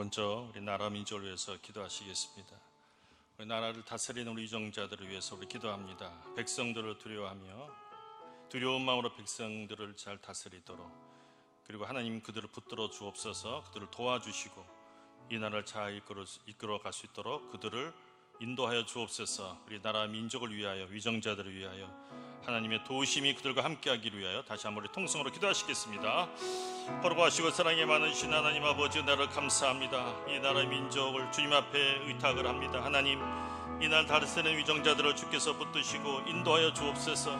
먼저 우리 나라 민족을 위해서 기도하시겠습니다. 우리 나라를 다스리는 우리 유정자들을 위해서 우리 기도합니다. 백성들을 두려워하며 두려운 마음으로 백성들을 잘 다스리도록, 그리고 하나님 그들을 붙들어 주옵소서. 그들을 도와주시고 이 나라를 잘 이끌어갈 수 있도록 그들을 인도하여 주옵소서. 우리 나라 민족을 위하여, 위정자들을 위하여 하나님의 도우심이 그들과 함께하기를 위하여 다시 한번 우리 통성으로 기도하시겠습니다. 거룩하시고 사랑이 많으신 하나님 아버지, 나라를 감사합니다. 이 나라 민족을 주님 앞에 의탁을 합니다. 하나님, 이날 다스리는 위정자들을 주께서 붙드시고 인도하여 주옵소서.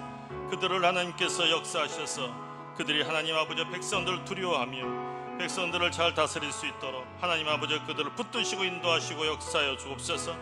그들을 하나님께서 역사하셔서 그들이 하나님 아버지 백성들을 두려워하며 백성들을 잘 다스릴 수 있도록 하나님 아버지 그들을 붙드시고 인도하시고 역사하여 주옵소서.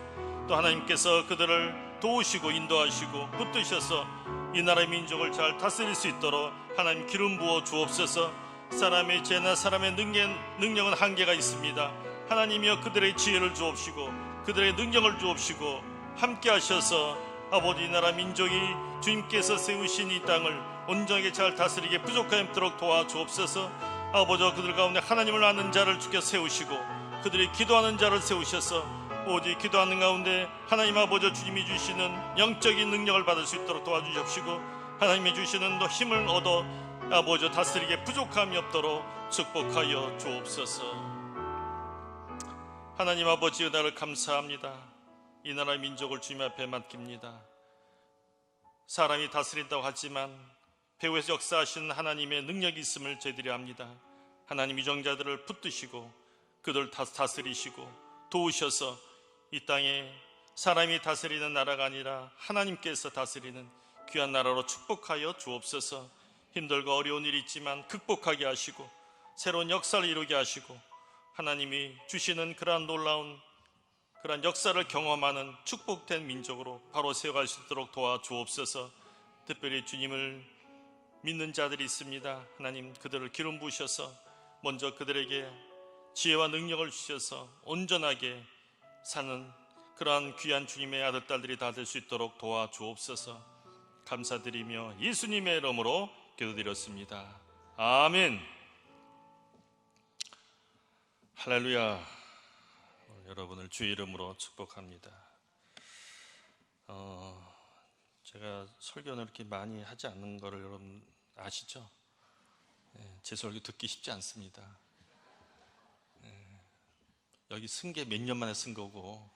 또 하나님께서 그들을 도우시고 인도하시고 붙드셔서 이 나라의 민족을 잘 다스릴 수 있도록 하나님 기름 부어 주옵소서. 사람의 죄나 사람의 능력은 한계가 있습니다. 하나님이여 그들의 지혜를 주옵시고 그들의 능력을 주옵시고 함께 하셔서 아버지 이 나라 민족이 주님께서 세우신 이 땅을 온전하게 잘 다스리게 부족함없도록 도와주옵소서. 아버지, 그들 가운데 하나님을 아는 자를 주께 세우시고 그들이 기도하는 자를 세우셔서 오직 기도하는 가운데 하나님 아버지 주님이 주시는 영적인 능력을 받을 수 있도록 도와주십시고 하나님이 주시는 또 힘을 얻어 아버지 다스리게 부족함이 없도록 축복하여 주옵소서. 하나님 아버지 은혜를 감사합니다. 이 나라 민족을 주님 앞에 맡깁니다. 사람이 다스린다고 하지만 배후에서 역사하시는 하나님의 능력이 있음을 저희들이 압니다. 하나님 유정자들을 붙드시고 그들 다스리시고 도우셔서 이 땅에 사람이 다스리는 나라가 아니라 하나님께서 다스리는 귀한 나라로 축복하여 주옵소서. 힘들고 어려운 일이 있지만 극복하게 하시고 새로운 역사를 이루게 하시고 하나님이 주시는 그러한 놀라운 그러한 역사를 경험하는 축복된 민족으로 바로 세워갈 수 있도록 도와주옵소서. 특별히 주님을 믿는 자들이 있습니다. 하나님 그들을 기름 부으셔서 먼저 그들에게 지혜와 능력을 주셔서 온전하게 사는 그러한 귀한 주님의 아들 딸들이 다 될 수 있도록 도와주옵소서. 감사드리며 예수님의 이름으로 기도드렸습니다. 아멘. 할렐루야. 여러분을 주의 이름으로 축복합니다. 제가 설교는 이렇게 많이 하지 않는 거를 여러분 아시죠? 제 설교 듣기 쉽지 않습니다. 여기 쓴 게 몇 년 만에 쓴 거고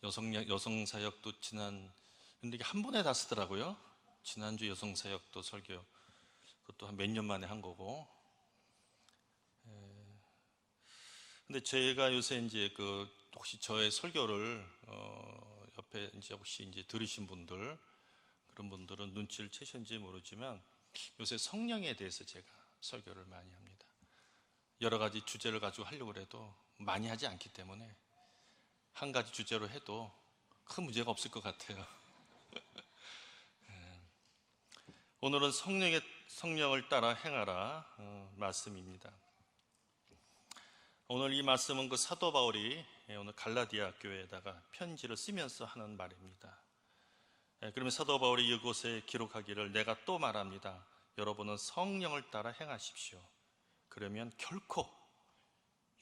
여성사역도 근데 이게 한 번에 다 쓰더라고요. 지난주 여성사역도 설교 그것도 한 몇 년 만에 한 거고. 근데 제가 요새 이제 혹시 저의 설교를 옆에 이제 혹시 이제 들으신 분들, 그런 분들은 눈치를 채셨는지 모르지만 요새 성령에 대해서 제가 설교를 많이 합니다. 여러 가지 주제를 가지고 하려고 해도 많이 하지 않기 때문에 한 가지 주제로 해도 큰 문제가 없을 것 같아요. 오늘은 성령을 따라 행하라 말씀입니다. 오늘 이 말씀은 사도 바울이 오늘 갈라디아 교회에다가 편지를 쓰면서 하는 말입니다. 그러면 사도 바울이 이곳에 기록하기를 내가 또 말합니다. 여러분은 성령을 따라 행하십시오. 그러면 결코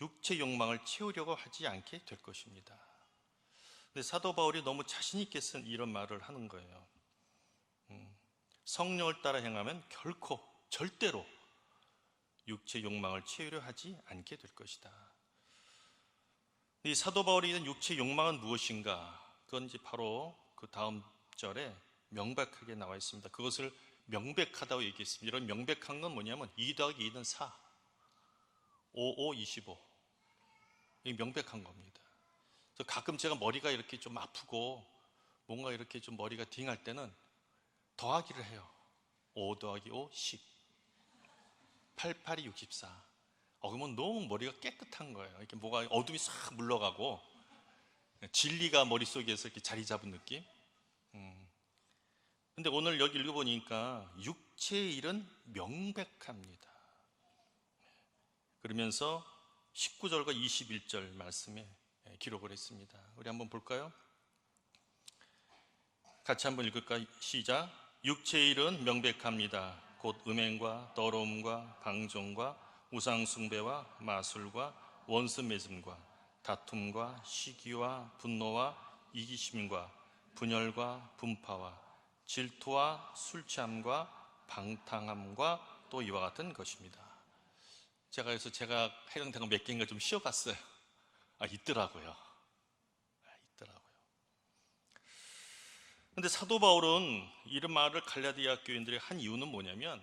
육체 욕망을 채우려고 하지 않게 될 것입니다. 근데 사도 바울이 너무 자신 있게 쓴 이런 말을 하는 거예요. 성령을 따라 행하면 결코 절대로 육체 욕망을 채우려 하지 않게 될 것이다. 이 사도 바울이 있는 육체 욕망은 무엇인가? 그건 이제 바로 그 다음 절에 명백하게 나와 있습니다. 그것을 명백하다고 얘기했습니다. 이런 명백한 건 뭐냐면 2 더하기 2는 4, 5, 5, 25. 이게 명백한 겁니다. 그래서 가끔 제가 머리가 이렇게 좀 아프고 뭔가 이렇게 좀 머리가 딩할 때는 더하기를 해요. 5 더하기 5, 10. 8, 8이 64. 그러면 너무 머리가 깨끗한 거예요. 이렇게 뭐가 어둠이 싹 물러가고 진리가 머릿속에서 이렇게 자리 잡은 느낌. 근데 오늘 여기 읽어보니까 육체의 일은 명백합니다. 그러면서 19절과 21절 말씀에 기록을 했습니다. 우리 한번 볼까요? 같이 한번 읽을까? 시작. 육체의 일은 명백합니다. 곧 음행과 더러움과 방종과 우상 숭배와 마술과 원수 맺음과 다툼과 시기와 분노와 이기심과 분열과 분파와 질투와 술 취함과 방탕함과 또 이와 같은 것입니다. 그래서 제가 해당된 거 몇 개인가 좀 쉬어갔어요. 있더라고요. 근데 사도 바울은 이런 말을 갈라디아 교인들이 한 이유는 뭐냐면,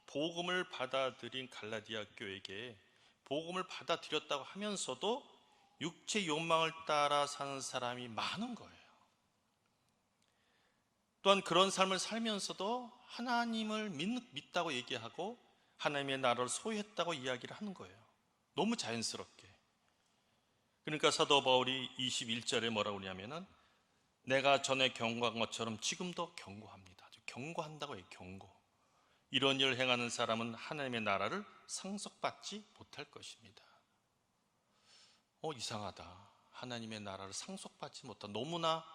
복음을 받아들인 갈라디아 교회에게 복음을 받아들였다고 하면서도 육체 욕망을 따라 사는 사람이 많은 거예요. 또한 그런 삶을 살면서도 하나님을 믿다고 얘기하고 하나님의 나라를 소유했다고 이야기를 하는 거예요. 너무 자연스럽게. 그러니까 사도 바울이 21절에 뭐라고 그러냐면은, 내가 전에 경고한 것처럼 지금도 경고합니다. 아주 경고한다고 해요. 경고. 이런 일을 행하는 사람은 하나님의 나라를 상속받지 못할 것입니다. 이상하다. 하나님의 나라를 상속받지 못한, 너무나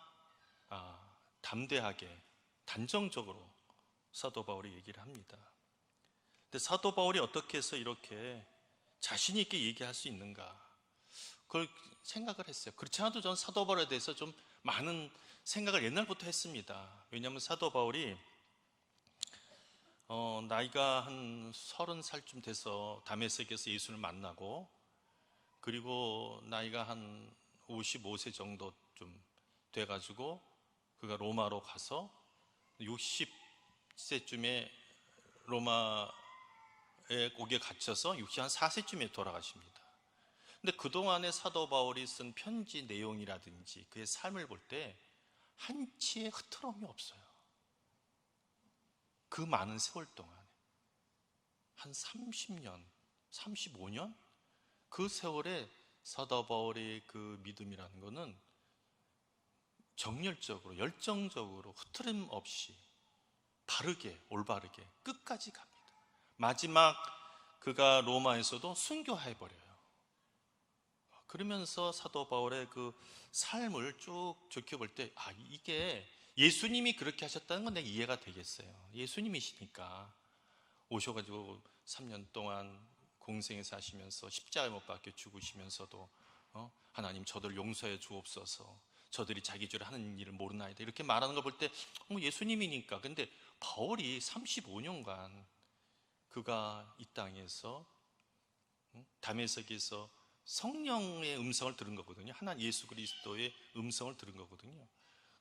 담대하게 단정적으로 사도 바울이 얘기를 합니다. 근데 사도 바울이 어떻게 해서 이렇게 자신 있게 얘기할 수 있는가, 그걸 생각을 했어요. 그렇지 않아도 저는 사도 바울에 대해서 좀 많은 생각을 옛날부터 했습니다. 왜냐하면 사도 바울이 나이가 한 30살쯤 돼서 다메섹에서 예수를 만나고, 그리고 나이가 한 55세 정도 좀 돼가지고 그가 로마로 가서 60세쯤에 로마에 옥에 갇혀서 64세쯤에 돌아가십니다. 근데 그동안에 사도 바울이 쓴 편지 내용이라든지 그의 삶을 볼 때 한치의 흐트럼이 없어요. 그 많은 세월 동안 한 30년, 35년? 그 세월에 사도 바울의 그 믿음이라는 것은 정열적으로, 열정적으로, 흐트림 없이 바르게, 올바르게 끝까지 갑니다. 마지막 그가 로마에서도 순교해버려요. 그러면서 사도 바울의 그 삶을 쭉 지켜볼 때, 이게 예수님이 그렇게 하셨다는 건 내가 이해가 되겠어요. 예수님이시니까 오셔가지고 3년 동안 공생에서 하시면서 십자가에 못 박혀 죽으시면서도 하나님 저들을 용서해 주옵소서, 저들이 자기 죄를 하는 일을 모르나이다, 이렇게 말하는 걸 볼 때 예수님이니까. 근데 바울이 35년간 그가 이 땅에서 다메섹에서 성령의 음성을 들은 거거든요. 하나님 예수 그리스도의 음성을 들은 거거든요.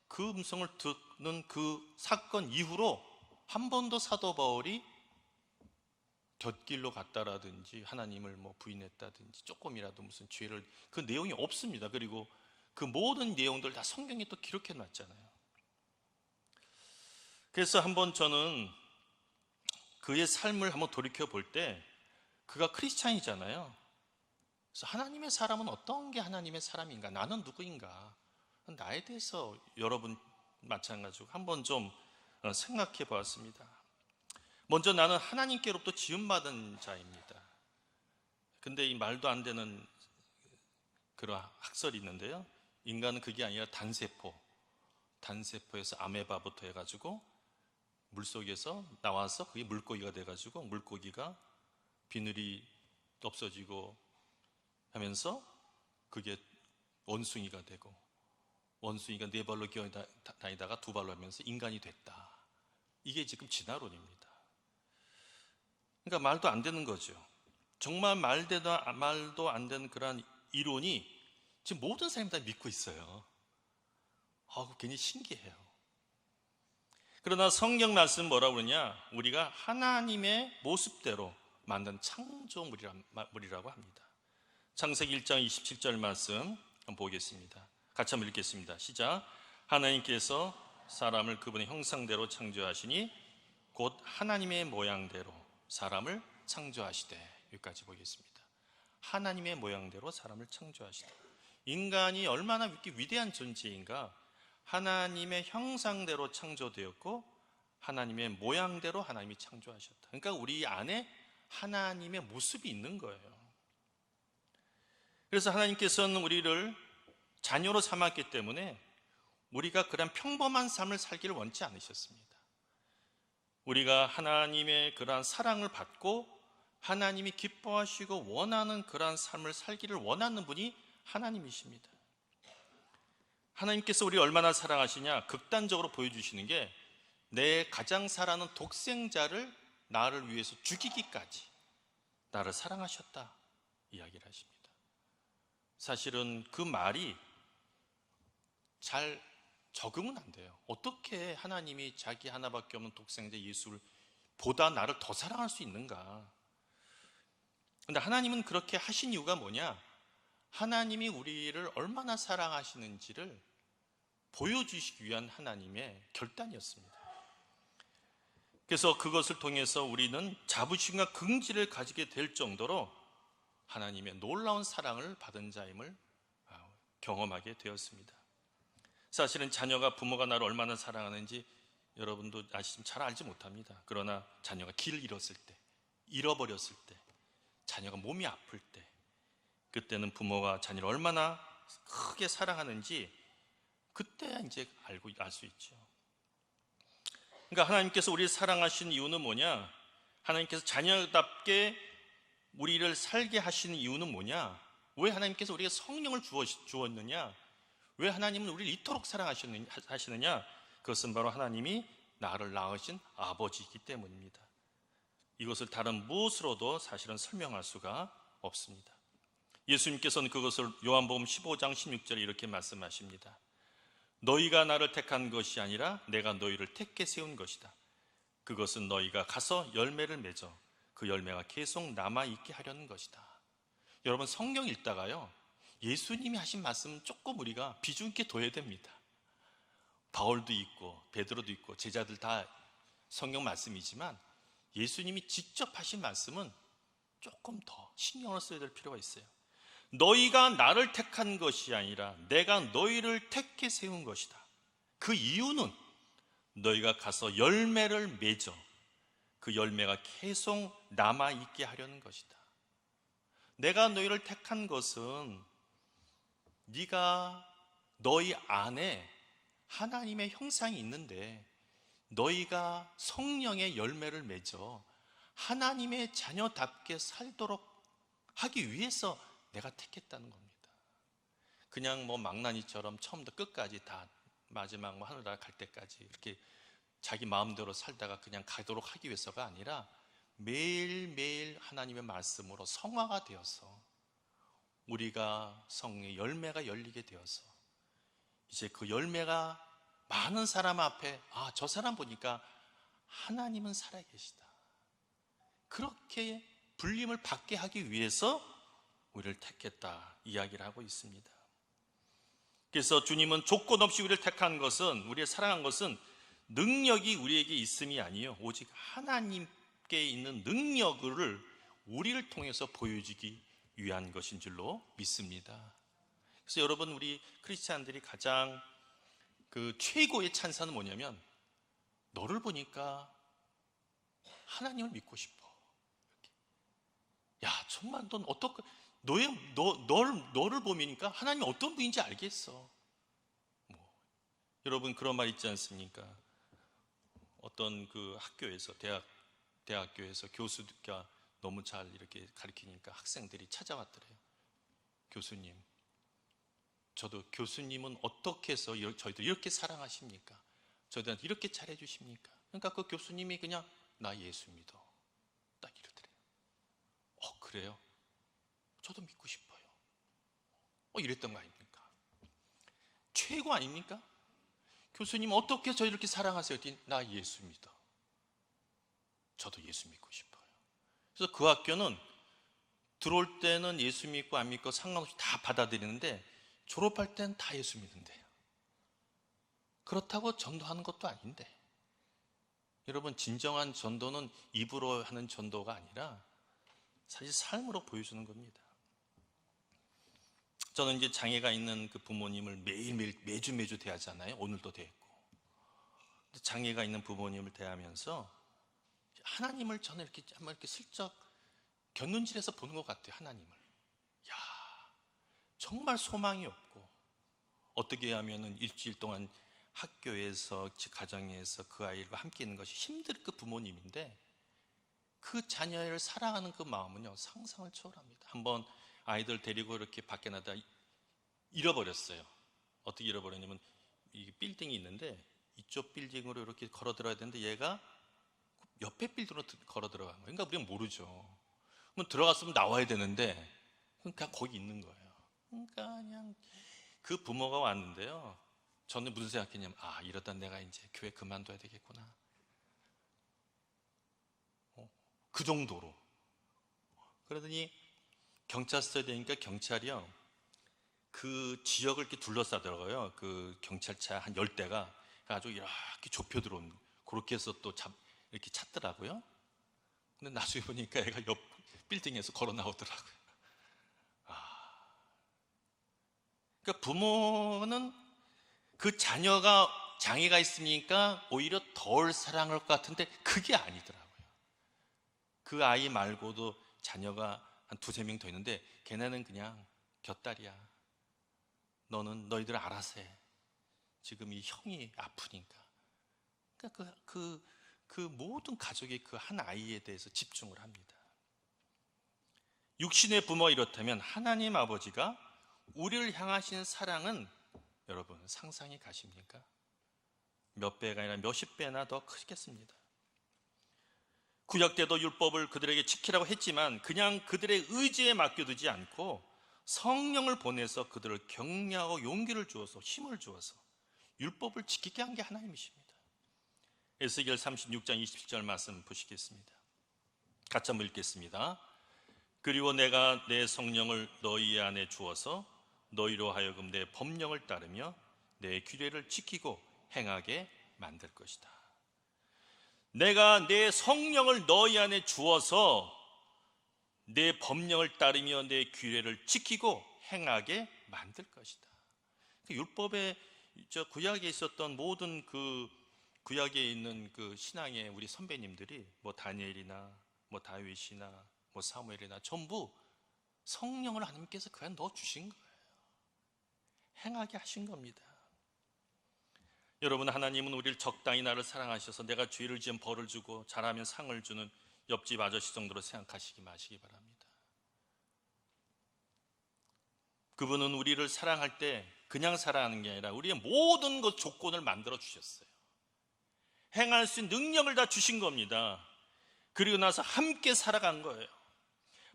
그 음성을 듣는 그 사건 이후로 한 번도 사도 바울이 곁길로 갔다라든지 하나님을 부인했다든지 조금이라도 무슨 죄를, 그 내용이 없습니다. 그리고 그 모든 내용들 다 성경에 또 기록해 놨잖아요. 그래서 한번 저는 그의 삶을 한번 돌이켜 볼 때, 그가 크리스찬이잖아요. 그래서 하나님의 사람은 어떤 게 하나님의 사람인가, 나는 누구인가, 나에 대해서 여러분 마찬가지로 한번 좀 생각해 보았습니다. 먼저 나는 하나님께로부터 지음받은 자입니다. 근데 이 말도 안 되는 그런 학설이 있는데요, 인간은 그게 아니라 단세포에서 아메바부터 해가지고 물속에서 나와서 그게 물고기가 돼가지고 물고기가 비늘이 없어지고 하면서 그게 원숭이가 되고, 원숭이가 4발로 기어 다니다가 2발로 하면서 인간이 됐다. 이게 지금 진화론입니다. 그러니까 말도 안 되는 거죠. 정말 말도 안 되는 그러한 이론이 지금 모든 사람이 다 믿고 있어요. 괜히 신기해요. 그러나 성경 말씀은 뭐라고 그러냐, 우리가 하나님의 모습대로 만든 창조물이라고 합니다. 창세기 1장 27절 말씀 한번 보겠습니다. 같이 한번 읽겠습니다. 시작. 하나님께서 사람을 그분의 형상대로 창조하시니 곧 하나님의 모양대로 사람을 창조하시되. 여기까지 보겠습니다. 하나님의 모양대로 사람을 창조하시되. 인간이 얼마나 위대한 존재인가. 하나님의 형상대로 창조되었고 하나님의 모양대로 하나님이 창조하셨다. 그러니까 우리 안에 하나님의 모습이 있는 거예요. 그래서 하나님께서는 우리를 자녀로 삼았기 때문에 우리가 그런 평범한 삶을 살기를 원치 않으셨습니다. 우리가 하나님의 그러한 사랑을 받고 하나님이 기뻐하시고 원하는 그러한 삶을 살기를 원하는 분이 하나님이십니다. 하나님께서 우리 얼마나 사랑하시냐 극단적으로 보여주시는 게 내 가장 사랑하는 독생자를 나를 위해서 죽이기까지 나를 사랑하셨다 이야기를 하십니다. 사실은 그 말이 잘 적응은 안 돼요. 어떻게 하나님이 자기 하나밖에 없는 독생자 예수를 보다 나를 더 사랑할 수 있는가? 근데 하나님은 그렇게 하신 이유가 뭐냐? 하나님이 우리를 얼마나 사랑하시는지를 보여주시기 위한 하나님의 결단이었습니다. 그래서 그것을 통해서 우리는 자부심과 긍지를 가지게 될 정도로 하나님의 놀라운 사랑을 받은 자임을 경험하게 되었습니다. 사실은 자녀가 부모가 나를 얼마나 사랑하는지 여러분도 아시지만 잘 알지 못합니다. 그러나 자녀가 길을 잃었을 때, 잃어버렸을 때, 자녀가 몸이 아플 때, 그때는 부모가 자녀를 얼마나 크게 사랑하는지 그때야 이제 알 수 있죠. 그러니까 하나님께서 우리를 사랑하신 이유는 뭐냐? 하나님께서 자녀답게 우리를 살게 하시는 이유는 뭐냐? 왜 하나님께서 우리에게 성령을 주었느냐? 왜 하나님은 우리를 이토록 사랑하시느냐? 그것은 바로 하나님이 나를 낳으신 아버지이기 때문입니다. 이것을 다른 무엇으로도 사실은 설명할 수가 없습니다. 예수님께서는 그것을 요한복음 15장 16절에 이렇게 말씀하십니다. 너희가 나를 택한 것이 아니라 내가 너희를 택해 세운 것이다. 그것은 너희가 가서 열매를 맺어 그 열매가 계속 남아있게 하려는 것이다. 여러분 성경 읽다가요 예수님이 하신 말씀은 조금 우리가 비중 있게 둬야 됩니다. 바울도 있고 베드로도 있고 제자들 다 성경 말씀이지만 예수님이 직접 하신 말씀은 조금 더 신경을 써야 될 필요가 있어요. 너희가 나를 택한 것이 아니라 내가 너희를 택해 세운 것이다. 그 이유는 너희가 가서 열매를 맺어 그 열매가 계속 남아있게 하려는 것이다. 내가 너희를 택한 것은 네가 너희 안에 하나님의 형상이 있는데 너희가 성령의 열매를 맺어 하나님의 자녀답게 살도록 하기 위해서 내가 택했다는 겁니다. 그냥 뭐 망나니처럼 처음부터 끝까지 다 마지막 하늘 나라 갈 때까지 이렇게 자기 마음대로 살다가 그냥 가도록 하기 위해서가 아니라 매일매일 하나님의 말씀으로 성화가 되어서 우리가 성령의 열매가 열리게 되어서 이제 그 열매가 많은 사람 앞에 저 사람 보니까 하나님은 살아계시다. 그렇게 불림을 받게 하기 위해서 우리를 택했다 이야기를 하고 있습니다. 그래서 주님은 조건 없이 우리를 택한 것은, 우리를 사랑한 것은 능력이 우리에게 있음이 아니요 오직 하나님께 있는 능력을 우리를 통해서 보여주기 위한 것인 줄로 믿습니다. 그래서 여러분 우리 크리스찬들이 가장 그 최고의 찬사는 뭐냐면 너를 보니까 하나님을 믿고 싶어. 야 정말 넌 어떻게 너를 보니까 하나님이 어떤 분인지 알겠어. 여러분 그런 말 있지 않습니까? 어떤 그 학교에서 대학교에서 교수가 너무 잘 이렇게 가르치니까 학생들이 찾아왔더래요. 교수님, 저도 교수님은 어떻게 해서 저희들 이렇게 사랑하십니까? 저희들한테 이렇게 잘해 주십니까? 그러니까 그 교수님이 그냥 나 예수 믿어 딱 이러더래요. 그래요? 저도 믿고 싶어요. 이랬던 거 아닙니까? 최고 아닙니까? 교수님 어떻게 저 이렇게 사랑하세요? 나 예수 믿어. 저도 예수 믿고 싶어요. 그래서 그 학교는 들어올 때는 예수 믿고 안 믿고 상관없이 다 받아들이는데 졸업할 때는 다 예수 믿는데요. 그렇다고 전도하는 것도 아닌데 여러분 진정한 전도는 입으로 하는 전도가 아니라 사실 삶으로 보여주는 겁니다. 저는 이제 장애가 있는 그 부모님을 매일매일 매주 대하잖아요. 오늘도 대했고. 장애가 있는 부모님을 대하면서 하나님을 저는 이렇게 한번 이렇게 슬쩍 곁눈질해서 보는 것 같아요. 하나님을. 야, 정말 소망이 없고 어떻게 하면은 일주일 동안 학교에서 가정에서 그 아이와 함께 있는 것이 힘들 그 부모님인데 그 자녀를 사랑하는 그 마음은요, 상상을 초월합니다. 한번 아이들 데리고 이렇게 밖에 나다 잃어버렸어요. 어떻게 잃어버렸냐면, 이 빌딩이 있는데 이쪽 빌딩으로 이렇게 걸어 들어야 되는데 얘가 옆에 빌딩으로 걸어 들어간 거예요. 그러니까 우리는 모르죠. 그럼 들어갔으면 나와야 되는데 그냥 거기 있는 거예요. 그러니까 그냥 그 부모가 왔는데요, 저는 무슨 생각했냐면, 이러다 내가 이제 교회 그만둬야 되겠구나. 그 정도로. 그러더니 경찰서에 되니까 경찰이요, 그 지역을 이렇게 둘러싸더라고요. 그 경찰차 한 10대가 아주 이렇게 좁혀 들어온, 그렇게 해서 또 이렇게 찾더라고요. 근데 나중에 보니까 애가 옆 빌딩에서 걸어 나오더라고요. 그러니까 부모는 그 자녀가 장애가 있으니까 오히려 덜 사랑할 것 같은데 그게 아니더라고요. 그 아이 말고도 자녀가 한 2-3명 더 있는데 걔네는 그냥 곁다리야. 너희들 알아서 해. 지금 이 형이 아프니까. 그러니까 그 모든 가족이 그 한 아이에 대해서 집중을 합니다. 육신의 부모가 이렇다면 하나님 아버지가 우리를 향하신 사랑은 여러분 상상이 가십니까? 몇 배가 아니라 몇십 배나 더 크겠습니다. 구약 때도 율법을 그들에게 지키라고 했지만 그냥 그들의 의지에 맡겨두지 않고 성령을 보내서 그들을 격려하고 용기를 주어서 힘을 주어서 율법을 지키게 한 게 하나님이십니다. 에스겔 36장 27절 말씀 보시겠습니다. 같이 한번 읽겠습니다. 그리고 내가 내 성령을 너희 안에 주어서 너희로 하여금 내 법령을 따르며 내 규례를 지키고 행하게 만들 것이다. 내가 내 성령을 너희 안에 주어서 내 법령을 따르며 내 규례를 지키고 행하게 만들 것이다. 율법의 구약에 있었던 모든 그 구약에 있는 그 신앙의 우리 선배님들이 다니엘이나 다윗이나 사무엘이나 전부 성령을 하나님께서 그 안에 넣어 주신 거예요. 행하게 하신 겁니다. 여러분, 하나님은 우리를 적당히 나를 사랑하셔서 내가 죄를 지은 벌을 주고 잘하면 상을 주는 옆집 아저씨 정도로 생각하시기 마시기 바랍니다. 그분은 우리를 사랑할 때 그냥 사랑하는 게 아니라 우리의 모든 것 조건을 만들어 주셨어요. 행할 수 있는 능력을 다 주신 겁니다. 그리고 나서 함께 살아간 거예요.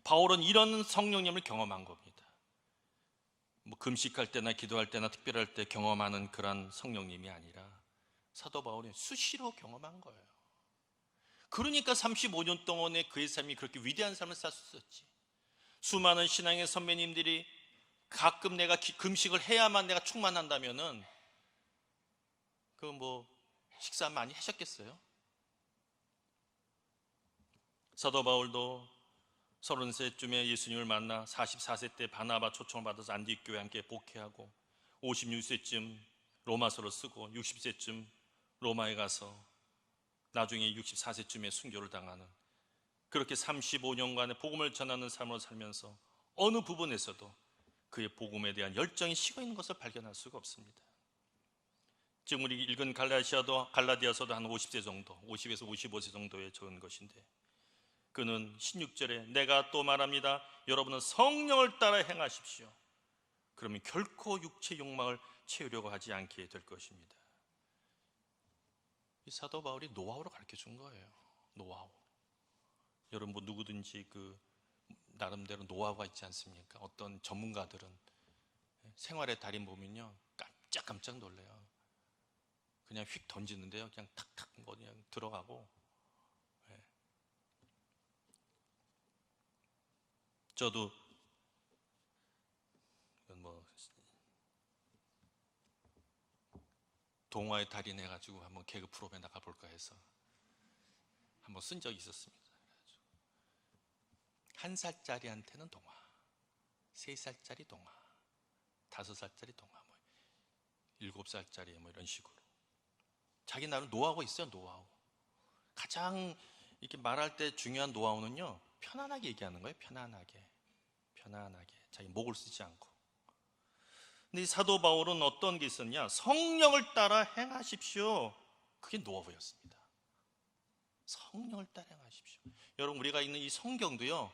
바울은 이런 성령님을 경험한 겁니다. 금식할 때나 기도할 때나 특별할 때 경험하는 그런 성령님이 아니라 사도 바울이 수시로 경험한 거예요. 그러니까 35년 동안의 그의 삶이 그렇게 위대한 삶을 살 수 있었지. 수많은 신앙의 선배님들이 가끔 내가 금식을 해야만 내가 충만한다면은 식사 많이 하셨겠어요? 사도 바울도 30세쯤에 예수님을 만나 44세 때 바나바 초청을 받아서 안디옥 교회에 함께 복회하고 56세쯤 로마서를 쓰고 60세쯤 로마에 가서 나중에 64세쯤에 순교를 당하는, 그렇게 35년간의 복음을 전하는 삶으로 살면서 어느 부분에서도 그의 복음에 대한 열정이 식어 있는 것을 발견할 수가 없습니다. 지금 우리 읽은 갈라디아서도 한 50세 정도, 50에서 55세 정도에 적은 것인데 그는 16절에 내가 또 말합니다. 여러분은 성령을 따라 행하십시오. 그러면 결코 육체 욕망을 채우려고 하지 않게 될 것입니다. 이 사도 바울이 노하우를 가르쳐 준 거예요. 노하우. 여러분 누구든지 나름대로 노하우가 있지 않습니까? 어떤 전문가들은 생활의 달인 보면요 깜짝 놀래요. 그냥 휙 던지는데요, 그냥 탁탁 그냥 들어가고. 저도 동화의 달인 해가지고 한번 개그 프로그램에 나가볼까 해서 한번 쓴 적이 있었습니다. 1살짜리한테는 동화, 3살짜리 동화, 5살짜리 동화, 7살짜리 이런 식으로 자기 나름 노하우가 있어요. 노하우. 가장 이렇게 말할 때 중요한 노하우는요, 편안하게 얘기하는 거예요. 편안하게 자기 목을 쓰지 않고. 근데 이 사도 바울은 어떤 게 있었냐? 성령을 따라 행하십시오. 그게 노하우였습니다. 성령을 따라 행하십시오. 여러분, 우리가 읽는 이 성경도요,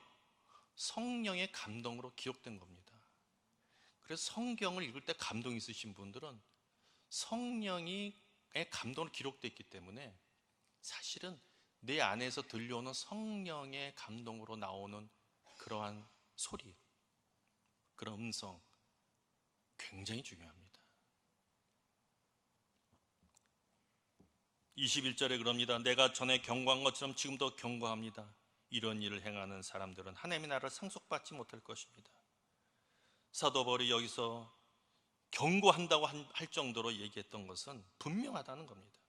성령의 감동으로 기록된 겁니다. 그래서 성경을 읽을 때 감동이 있으신 분들은 성령의 감동으로 기록되어 있기 때문에 사실은 내 안에서 들려오는 성령의 감동으로 나오는 그러한 소리, 그런 음성 굉장히 중요합니다. 21절에 그럽니다. 내가 전에 경고한 것처럼 지금도 경고합니다. 이런 일을 행하는 사람들은 하나님의 나라를 상속받지 못할 것입니다. 사도 바울이 여기서 경고한다고 할 정도로 얘기했던 것은 분명하다는 겁니다.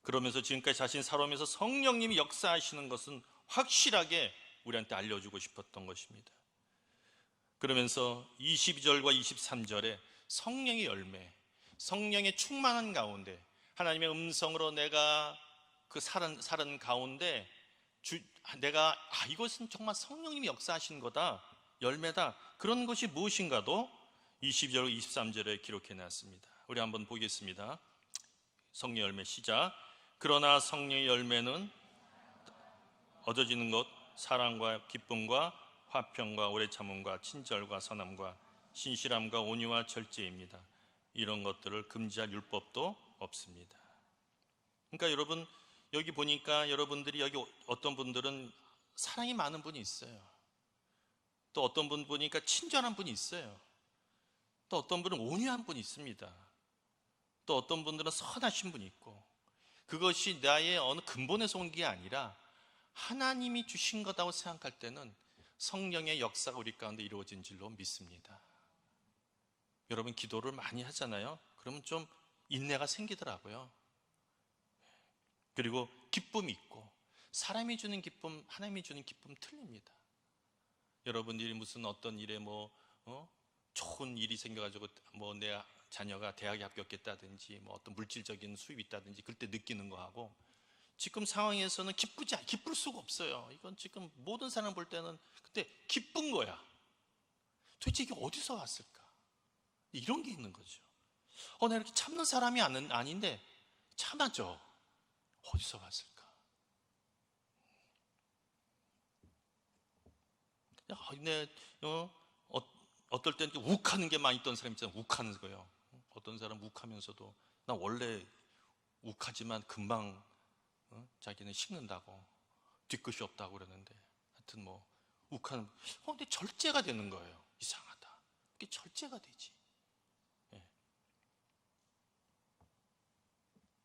그러면서 지금까지 자신 살아오면서 성령님이 역사하시는 것은 확실하게 우리한테 알려주고 싶었던 것입니다. 그러면서 22절과 23절에 성령의 열매, 성령의 충만한 가운데 하나님의 음성으로 내가 그 살은 가운데 내가 이것은 정말 성령님이 역사하신 거다, 열매다, 그런 것이 무엇인가도 22절 23절에 기록해 놨습니다. 우리 한번 보겠습니다. 성령 열매 시작. 그러나 성령의 열매는 얻어지는 것, 사랑과 기쁨과 화평과 오래 참음과 친절과 선함과 신실함과 온유와 절제입니다. 이런 것들을 금지할 율법도 없습니다. 그러니까 여러분, 여기 보니까 여러분들이 여기 어떤 분들은 사랑이 많은 분이 있어요. 또 어떤 분 보니까 친절한 분이 있어요. 또 어떤 분은 온유한 분이 있습니다. 또 어떤 분들은 선하신 분이 있고, 그것이 나의 어느 근본에서 온 게 아니라 하나님이 주신 거다고 생각할 때는 성령의 역사가 우리 가운데 이루어진 줄로 믿습니다. 여러분, 기도를 많이 하잖아요. 그러면 좀 인내가 생기더라고요. 그리고 기쁨이 있고, 사람이 주는 기쁨, 하나님이 주는 기쁨 틀립니다. 여러분들이 무슨 어떤 일에 좋은 일이 생겨가지고 내 자녀가 대학에 합격했다든지 어떤 물질적인 수입이 있다든지 그때 느끼는 거하고, 지금 상황에서는 기쁠 수가 없어요. 이건 지금 모든 사람 볼 때는 그때 기쁜 거야. 도대체 이게 어디서 왔을까? 이런 게 있는 거죠. 나 이렇게 참는 사람이 아닌데 참아줘. 어디서 왔을까? 어떨 때는 욱하는 게 많이 있던 사람 있잖아요. 욱하는 거예요. 어떤 사람 욱하면서도 나 원래 욱하지만 금방 자기는 식는다고, 뒤끝이 없다고 그러는데, 하여튼 욱하는, 근데 절제가 되는 거예요. 이상하다. 이게 절제가 되지. 예.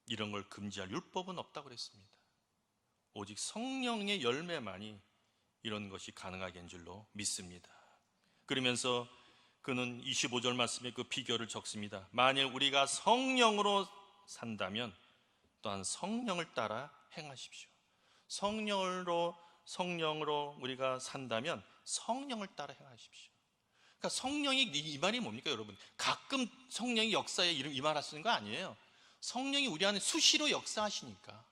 이런 걸 금지할 율법은 없다고 그랬습니다. 오직 성령의 열매만이 이런 것이 가능하게 한 줄로 믿습니다. 그러면서 그는 25절 말씀에 그 비결을 적습니다. 만일 우리가 성령으로 산다면 또한 성령을 따라 행하십시오. 성령으로 우리가 산다면 성령을 따라 행하십시오. 그러니까 성령이, 이 말이 뭡니까 여러분? 가끔 성령이 역사에 이 말 하시는 거 아니에요. 성령이 우리 안에 수시로 역사하시니까,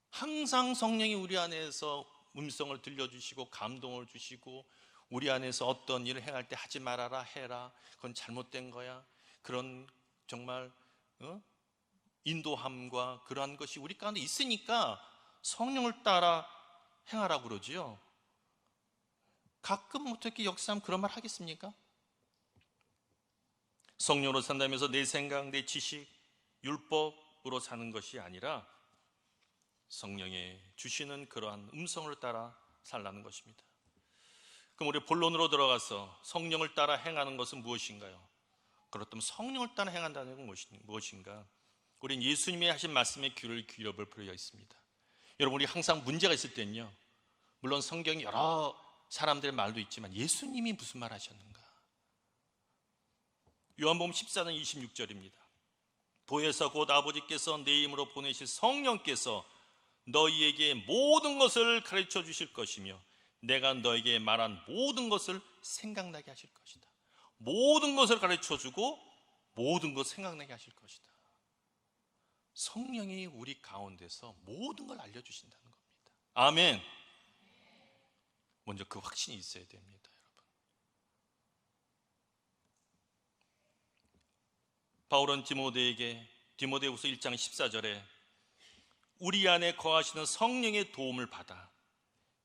항상 성령이 우리 안에서 음성을 들려주시고 감동을 주시고, 우리 안에서 어떤 일을 행할 때 하지 말아라, 해라, 그건 잘못된 거야, 그런 정말 인도함과 그러한 것이 우리 가운데 있으니까 성령을 따라 행하라고 그러지요. 가끔 어떻게 역사하면 그런 말 하겠습니까? 성령으로 산다면서 내 생각, 내 지식, 율법으로 사는 것이 아니라 성령의 주시는 그러한 음성을 따라 살라는 것입니다. 그럼 우리 본론으로 들어가서 성령을 따라 행하는 것은 무엇인가요? 그렇다면 성령을 따라 행한다는 건 무엇인가? 우린 예수님이 하신 말씀에 귀를 기울여볼 필요가 있습니다. 여러분, 우리 항상 문제가 있을 때는요, 물론 성경이 여러 사람들의 말도 있지만 예수님이 무슨 말 하셨는가? 요한복음 14장 26절입니다. 보혜사 곧 아버지께서 내 이름으로 보내실 성령께서 너희에게 모든 것을 가르쳐 주실 것이며 내가 너에게 말한 모든 것을 생각나게 하실 것이다. 모든 것을 가르쳐 주고 모든 것 생각나게 하실 것이다. 성령이 우리 가운데서 모든 걸 알려주신다는 겁니다. 아멘. 먼저 그 확신이 있어야 됩니다, 여러분. 바울은 디모데후서 1장 14절에 우리 안에 거하시는 성령의 도움을 받아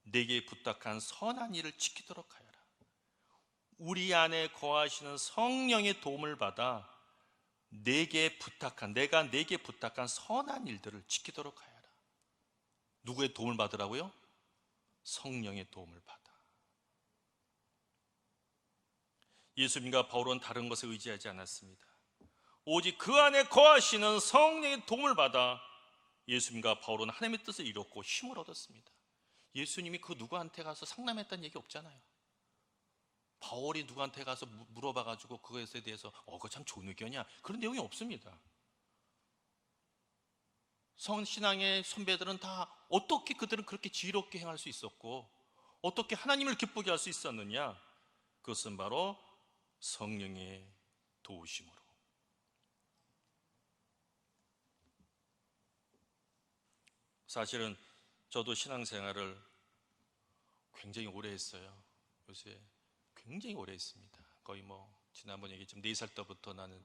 내게 부탁한 선한 일을 지키도록 하여라. 우리 안에 거하시는 성령의 도움을 받아 내가 내게 부탁한 선한 일들을 지키도록 하여라. 누구의 도움을 받으라고요? 성령의 도움을 받아. 예수님과 바울은 다른 것에 의지하지 않았습니다. 오직 그 안에 거하시는 성령의 도움을 받아 예수님과 바울은 하나님의 뜻을 이뤘고 힘을 얻었습니다. 예수님이 그 누구한테 가서 상담했다는 얘기 없잖아요. 바울이 누구한테 가서 물어봐가지고 그것에 대해서 그거 참 좋은 의견이야, 그런 내용이 없습니다. 성신앙의 선배들은 다 어떻게 그들은 그렇게 지혜롭게 행할 수 있었고 어떻게 하나님을 기쁘게 할 수 있었느냐? 그것은 바로 성령의 도우심으로. 사실은 저도 신앙생활을 굉장히 오래 했어요. 요새 굉장히 오래 했습니다. 거의 지난번 얘기했지만 4살 때부터 나는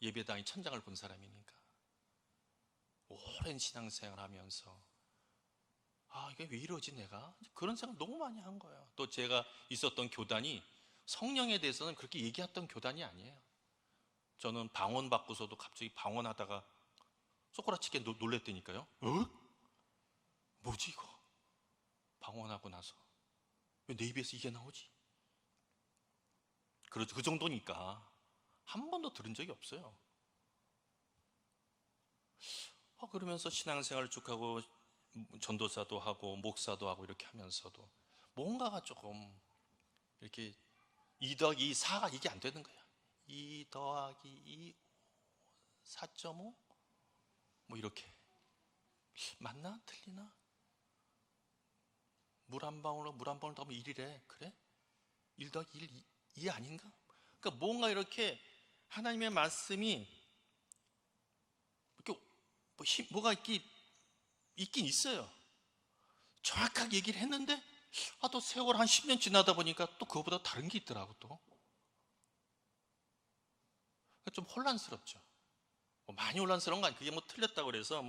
예배당의 천장을 본 사람이니까 오랜 신앙생활 하면서 이게 왜 이러지 내가? 그런 생각 너무 많이 한 거예요. 또 제가 있었던 교단이 성령에 대해서는 그렇게 얘기했던 교단이 아니에요. 저는 방언 받고서도 갑자기 방언하다가 손가락치게 놀랬다니까요. 뭐지 이거? 방언하고 나서 왜 내 입에서 이게 나오지? 그 정도니까 한 번도 들은 적이 없어요. 그러면서 신앙생활을 쭉 하고 전도사도 하고 목사도 하고 이렇게 하면서도 뭔가가 조금 이렇게 2 더하기 2, 4가 이게 안 되는 거야. 2 더하기 2, 4.5? 이렇게. 맞나? 틀리나? 물 한 방울로 물 한 방울 더하면 1이래. 그래? 1 더하기 1, 2 아닌가? 그러니까 뭔가 이렇게 하나님의 말씀이 이렇게 뭐가 있긴 있어요. 정확하게 얘기를 했는데 또 세월 한 10년 지나다 보니까 또 그거보다 다른 게 있더라고. 또 좀 혼란스럽죠. 많이 혼란스러운 거 아니에요. 그게 틀렸다고 그래서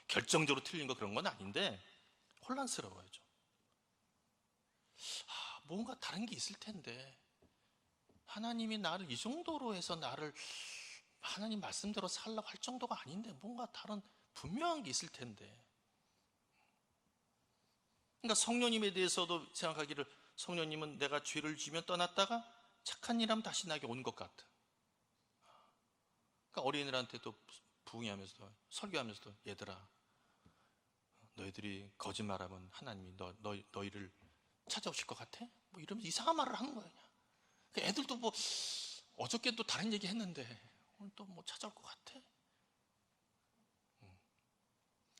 결정적으로 틀린 거 그런 건 아닌데 혼란스러워요. 좀. 뭔가 다른 게 있을 텐데 하나님이 나를 이 정도로 해서 나를 하나님 말씀대로 살라고 할 정도가 아닌데 뭔가 다른 분명한 게 있을 텐데. 그러니까 성령님에 대해서도 생각하기를 성령님은 내가 죄를 지면 떠났다가 착한 일하면 다시 나에게 온 것 같아. 그러니까 어린이들한테도 부흥하면서도 설교하면서도 얘들아 너희들이 거짓말하면 하나님이 너희를 찾아오실 것 같아? 이러면서 이상한 말을 하는 거예요. 그러니까 애들도 어저께 또 다른 얘기 했는데 오늘 또 찾아올 것 같아?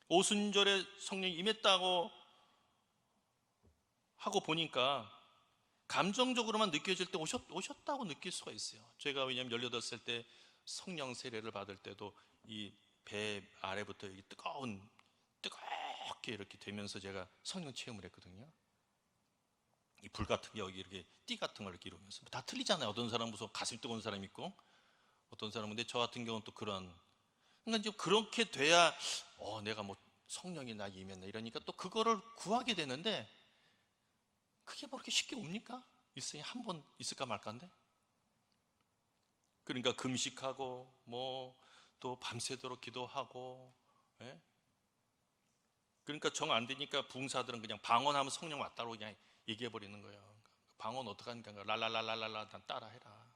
오순절에 성령이 임했다고 하고 보니까 감정적으로만 느껴질 때 오셨다고 느낄 수가 있어요. 제가 왜냐하면 18살 때 성령 세례를 받을 때도 이 배 아래부터 이렇게 뜨겁게 이렇게 되면서 제가 성령 체험을 했거든요. 이 불 같은 게 여기 이렇게 띠 같은 걸 이렇게 이루면서 다 틀리잖아요. 어떤 사람은 무슨 가슴이 뜨거운 사람이 있고 어떤 사람은 근데 저 같은 경우는 또 그러니까 이제 그렇게 돼야 내가 성령이 나에게 임했나 이러니까 또 그거를 구하게 되는데 그게 그렇게 쉽게 옵니까? 일생에 한 번 있을까 말까인데. 그러니까 금식하고 또 밤새도록 기도하고. 예? 그러니까 정 안 되니까 부흥사들은 그냥 방언하면 성령 왔다고 그냥 얘기해 버리는 거예요. 방언 어떻게 하니까 랄랄랄랄랄라 난 따라해라.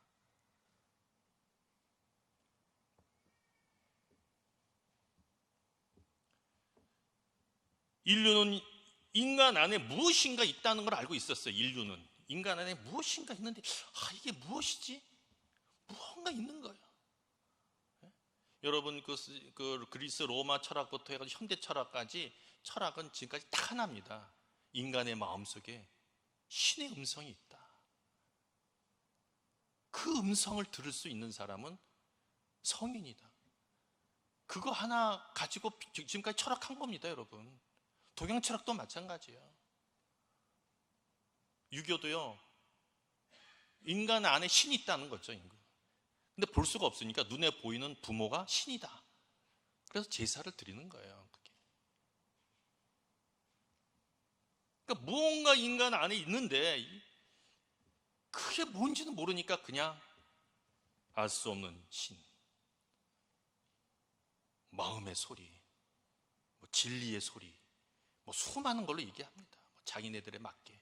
인류는 인간 안에 무엇인가 있다는 걸 알고 있었어요. 인류는 인간 안에 무엇인가 있는데 이게 무엇이지? 무언가 있는 거예요. 네? 여러분 그 그리스 로마 철학부터 해가지고 현대 철학까지 철학은 지금까지 딱 하나입니다. 인간의 마음속에 신의 음성이 있다. 그 음성을 들을 수 있는 사람은 성인이다. 그거 하나 가지고 지금까지 철학한 겁니다, 여러분. 동양 철학도 마찬가지예요. 유교도요. 인간 안에 신이 있다는 거죠. 근데 볼 수가 없으니까 눈에 보이는 부모가 신이다. 그래서 제사를 드리는 거예요. 그게. 그러니까 무언가 인간 안에 있는데 그게 뭔지는 모르니까 그냥 알 수 없는 신, 마음의 소리, 뭐 진리의 소리, 뭐 수많은 걸로 얘기합니다. 자기네들에 맞게.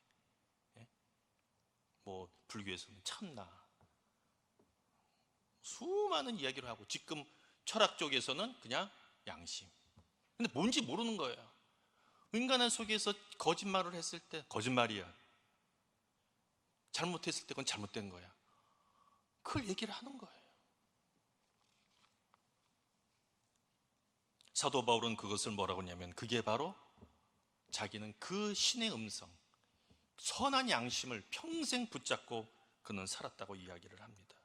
뭐 불교에서는 천나, 수많은 이야기를 하고, 지금 철학 쪽에서는 그냥 양심. 근데 뭔지 모르는 거예요. 인간의 속에서 거짓말을 했을 때 거짓말이야, 잘못했을 때 그건 잘못된 거야, 그걸 얘기를 하는 거예요. 사도 바울은 그것을 뭐라고 하냐면, 그게 바로 자기는 그 신의 음성, 선한 양심을 평생 붙잡고 그는 살았다고 이야기를 합니다.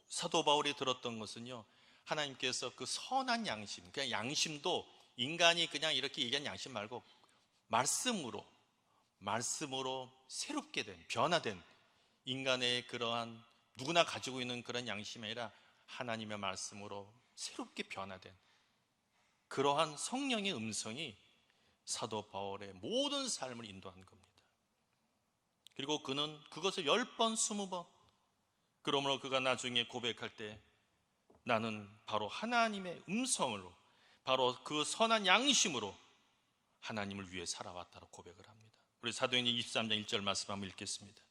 사도 바울이 들었던 것은요, 하나님께서 그 선한 양심, 그냥 양심도 인간이 그냥 이렇게 얘기한 양심 말고 말씀으로 새롭게 된, 변화된 인간의 그러한, 누구나 가지고 있는 그런 양심이 아니라 하나님의 말씀으로 새롭게 변화된 그러한 성령의 음성이 사도 바울의 모든 삶을 인도한 겁니다. 그리고 그는 그것을 10번, 20번, 그러므로 그가 나중에 고백할 때 나는 바로 하나님의 음성으로, 바로 그 선한 양심으로 하나님을 위해 살아왔다고 고백을 합니다. 우리 사도행전 23장 1절 말씀 한번 읽겠습니다.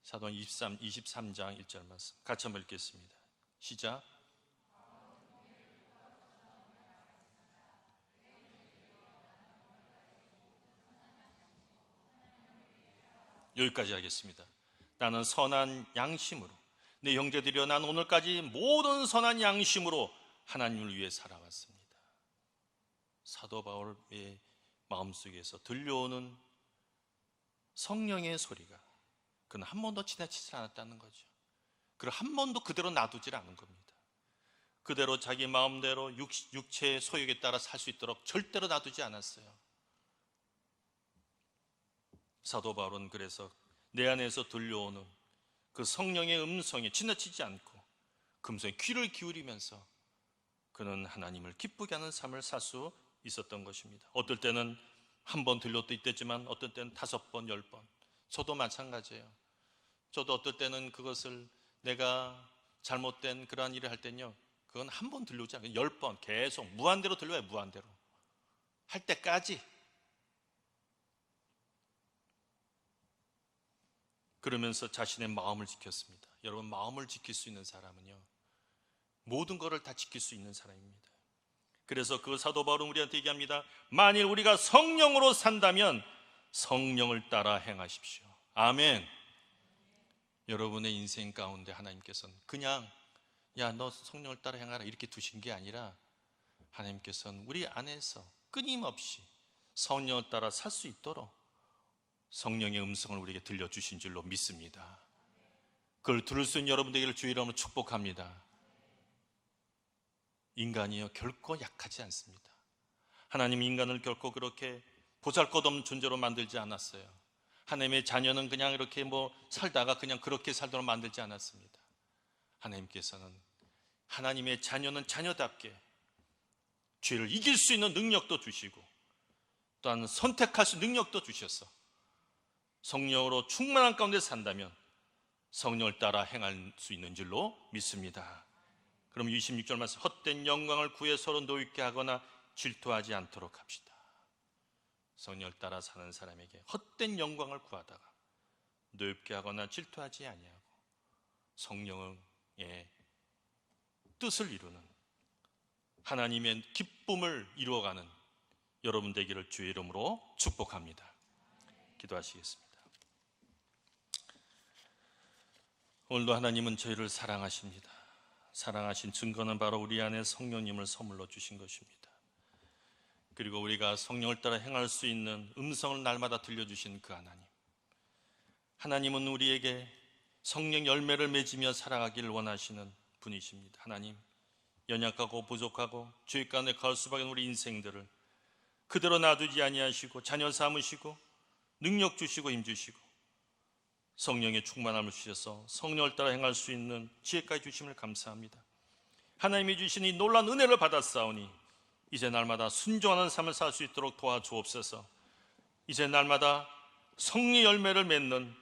사도행전 23장 1절 말씀 같이 한번 읽겠습니다. 시작. 여기까지 하겠습니다. 나는 선한 양심으로, 내 형제들이여, 난 오늘까지 모든 선한 양심으로 하나님을 위해 살아왔습니다. 사도 바울의 마음속에서 들려오는 성령의 소리가, 그는 한 번도 지나치지 않았다는 거죠. 그를 한 번도 그대로 놔두질 않은 겁니다. 그대로 자기 마음대로 육체의 소욕에 따라 살 수 있도록 절대로 놔두지 않았어요. 사도 바울은 그래서 내 안에서 들려오는 그 성령의 음성에 지나치지 않고 그 음성에 귀를 기울이면서 그는 하나님을 기쁘게 하는 삶을 살 수 있었던 것입니다. 어떨 때는 한 번 들려도 있겠지만 어떨 때는 5번, 10번. 저도 마찬가지예요. 저도 어떨 때는 그것을 내가 잘못된 그러한 일을 할 때는요, 그건 한 번 들려오지 않고 10번 계속 무한대로 들려요. 무한대로 할 때까지. 그러면서 자신의 마음을 지켰습니다. 여러분, 마음을 지킬 수 있는 사람은요, 모든 것을 다 지킬 수 있는 사람입니다. 그래서 그 사도 바울은 우리한테 얘기합니다. 만일 우리가 성령으로 산다면 성령을 따라 행하십시오. 아멘. 여러분의 인생 가운데 하나님께서는 그냥 야, 너 성령을 따라 행하라 이렇게 두신 게 아니라, 하나님께서는 우리 안에서 끊임없이 성령을 따라 살 수 있도록 성령의 음성을 우리에게 들려주신 줄로 믿습니다. 그걸 들을 수 있는 여러분들에게 주의 이름으로 축복합니다. 인간이요, 결코 약하지 않습니다. 하나님 인간을 결코 그렇게 보잘것없는 존재로 만들지 않았어요. 하나님의 자녀는 그냥 이렇게 살다가 그냥 그렇게 살도록 만들지 않았습니다. 하나님께서는 하나님의 자녀는 자녀답게 죄를 이길 수 있는 능력도 주시고, 또한 선택할 수 있는 능력도 주셔서 성령으로 충만한 가운데 산다면 성령을 따라 행할 수 있는 줄로 믿습니다. 그럼 26절 말씀, 헛된 영광을 구해 서로 노엽게 하거나 질투하지 않도록 합시다. 성령을 따라 사는 사람에게 헛된 영광을 구하다가 노엽게 하거나 질투하지 아니하고 성령의 뜻을 이루는, 하나님의 기쁨을 이루어가는 여러분 되기를 주의 이름으로 축복합니다. 기도하시겠습니다. 오늘도 하나님은 저희를 사랑하십니다. 사랑하신 증거는 바로 우리 안에 성령님을 선물로 주신 것입니다. 그리고 우리가 성령을 따라 행할 수 있는 음성을 날마다 들려주신 그 하나님, 하나님은 우리에게 성령 열매를 맺으며 살아가기를 원하시는 분이십니다. 하나님, 연약하고 부족하고 죄 가운데 갈 수밖에 없는 우리 인생들을 그대로 놔두지 아니하시고 자녀 삼으시고 능력 주시고 힘 주시고 성령의 충만함을 주셔서 성령을 따라 행할 수 있는 지혜까지 주심을 감사합니다. 하나님이 주신 이 놀라운 은혜를 받았사오니 이제 날마다 순종하는 삶을 살 수 있도록 도와주옵소서. 이제 날마다 성리 열매를 맺는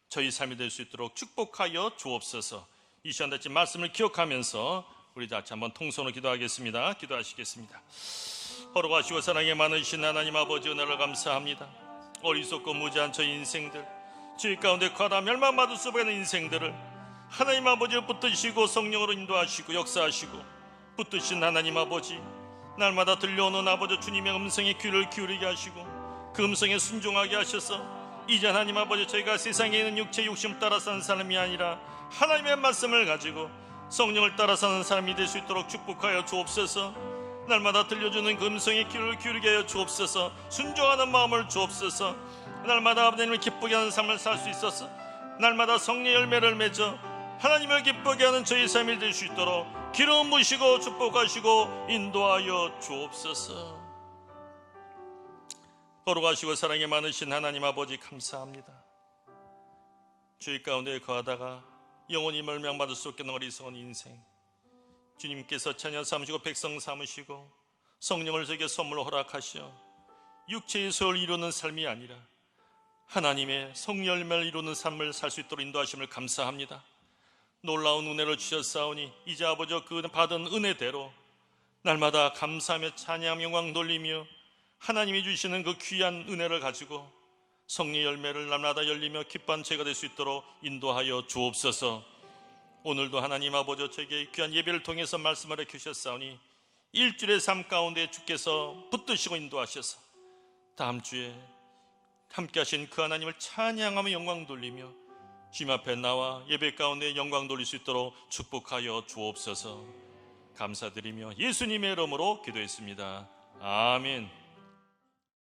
저희 삶이 될 수 있도록 축복하여 주옵소서. 이 시간 같이 말씀을 기억하면서 우리 같이 한번 통성으로 기도하겠습니다. 기도하시겠습니다. 걸어가시고 사랑에 많으신 하나님 아버지 은혜를 감사합니다. 어리석고 무지한 저희 인생들, 죄 가운데 과다 멸망받을 수밖에 없는 인생들을 하나님 아버지를 붙드시고 성령으로 인도하시고 역사하시고 붙드신 하나님 아버지, 날마다 들려오는 아버지 주님의 음성에 귀를 기울이게 하시고 그 음성에 순종하게 하셔서 이제 하나님 아버지 저희가 세상에 있는 육체 욕심을 따라 사는 사람이 아니라 하나님의 말씀을 가지고 성령을 따라 사는 사람이 될 수 있도록 축복하여 주옵소서. 날마다 들려주는 그 음성에 귀를 기울이게 하여 주옵소서. 순종하는 마음을 주옵소서. 날마다 아버지님을 기쁘게 하는 삶을 살 수 있어서 날마다 성령 열매를 맺어 하나님을 기쁘게 하는 저희 삶이 될 수 있도록 기름 부으시고 축복하시고 인도하여 주옵소서. 걸어가시고 사랑이 많으신 하나님 아버지 감사합니다. 주의 가운데 거하다가 영원히 멸망받을 수 없게 어리석은 인생, 주님께서 자녀 삼으시고 백성 삼으시고 성령을 저에게 선물로 허락하시어 육체의 소를 이루는 삶이 아니라 하나님의 성열매를 이루는 삶을 살 수 있도록 인도하심을 감사합니다. 놀라운 은혜를 주셨사오니 이제 아버지 그 받은 은혜대로 날마다 감사하며 찬양하며 영광 돌리며 하나님이 주시는 그 귀한 은혜를 가지고 성령 열매를 날마다 열리며 기뻐한 죄가 될 수 있도록 인도하여 주옵소서. 오늘도 하나님 아버지 저에게 귀한 예배를 통해서 말씀을 해주셨사오니 일주일의 삶 가운데 주께서 붙드시고 인도하셔서 다음 주에 함께 하신 그 하나님을 찬양하며 영광 돌리며 주님 앞에 나와 예배 가운데 영광 돌릴 수 있도록 축복하여 주옵소서. 감사드리며 예수님의 이름으로 기도했습니다. 아멘.